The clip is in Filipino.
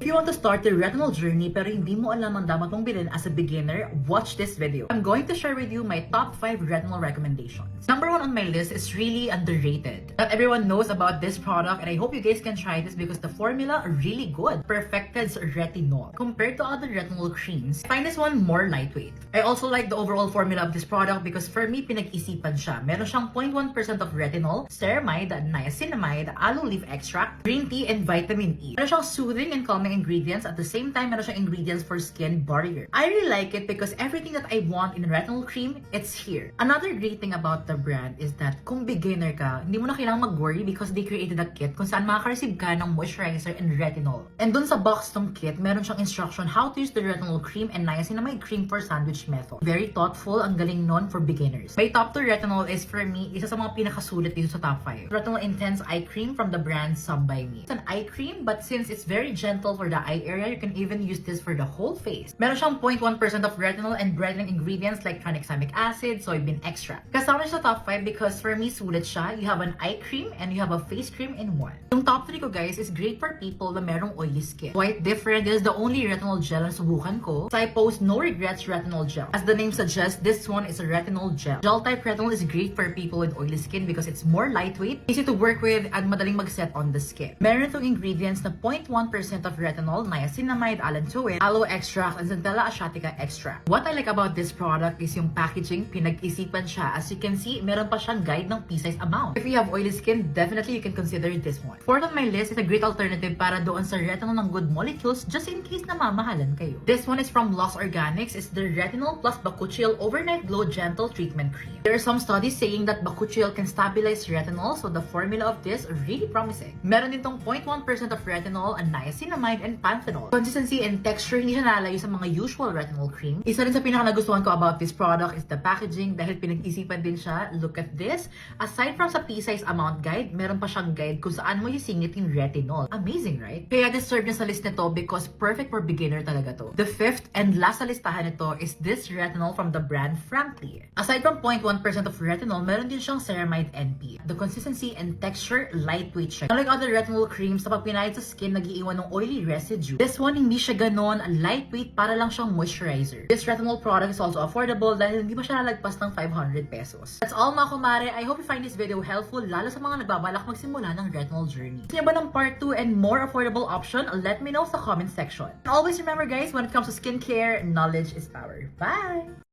If you want to start your retinol journey pero hindi mo alam ang dapat mong bilhin as a beginner, watch this video. I'm going to share with you my top 5 retinol recommendations. Number 1 on my list is really underrated. Not everyone knows about this product and I hope you guys can try this because the formula are really good. Perfected's retinol. Compared to other retinol creams, I find this one more lightweight. I also like the overall formula of this product because for me, pinag-isipan siya. Meron siyang 0.1% of retinol, ceramide, niacinamide, aloe leaf extract, green tea, and vitamin E. Meron siyang soothing and calming ingredients. At the same time, meron siyang ingredients for skin barrier. I really like it because everything that I want in a retinol cream, it's here. Another great thing about the brand is that kung beginner ka, hindi mo na kailangang mag-worry because they created a kit kung saan makaka-receive ka ng moisturizer and retinol. And dun sa box ng kit, meron siyang instruction how to use the retinol cream and niacinamide cream for sandwich method. Very thoughtful, ang galing nun for beginners. My top 2 retinol is for me, isa sa mga pinakasulit dito sa top 5. Retinol Intense Eye Cream from the brand Some by Me. It's an eye cream but since it's very gentle for the eye area, you can even use this for the whole face. Meron siyang 0.1% of retinol and brightening ingredients like tranexamic acid, soybean extract. Kasama siya sa top 5 because for me, sulit siya. You have an eye cream and you have a face cream in one. Yung top 3 ko guys is great for people na merong oily skin. Quite different. This is the only retinol gel na subukan ko. So I post No Regrets Retinol Gel. As the name suggests, this one is a retinol gel. Gel type retinol is great for people with oily skin because it's more lightweight, easy to work with, and madaling mag-set on the skin. Meron itong ingredients na 0.1% of retinol, niacinamide, allantoin, aloe extract, and Centella asiatica extract. What I like about this product is yung packaging, pinag-isipan siya. As you can see, meron pa siyang guide ng pea-size amount. If you have oily skin, definitely you can consider this one. Fourth on my list is a great alternative para doon sa retinol ng good molecules just in case na mamahalan kayo. This one is from Lost Organics. It's the Retinol plus Bakuchiol Overnight Glow Gentle Treatment Cream. There are some studies saying that Bakuchiol can stabilize retinol, so the formula of this is really promising. Meron din tong 0.1% of retinol, and niacinamide, and panthenol. Consistency and texture, hindi siya nalayo sa mga usual retinol cream. Isa rin sa pinaka-nagustuhan ko about this product is the packaging dahil pinag-isipan din siya. Look at this. Aside from sa pea-size amount guide, meron pa siyang guide kung saan mo isingit yung retinol. Amazing, right? Kaya deserve niya sa list nito because perfect for beginner talaga to. The fifth and last sa listahan nito is this retinol from the brand Frankly. Aside from 0.1% of retinol, meron din siyang ceramide NP. The consistency and texture, lightweight siya. Unlike other retinol creams, sa pag pinahid sa skin, nag-iiwan ng oily residue. This one, hindi siya ganon, lightweight, para lang siyang moisturizer. This retinol product is also affordable dahil hindi pa siya nalagpas ng 500 pesos. That's all mga kumare. I hope you find this video helpful, lalo sa mga nagbabalak magsimula ng retinol journey. Gusto niyo ba ng part 2 and more affordable option? Let me know sa comment section. And always remember guys, when it comes to skincare, knowledge is power. Bye!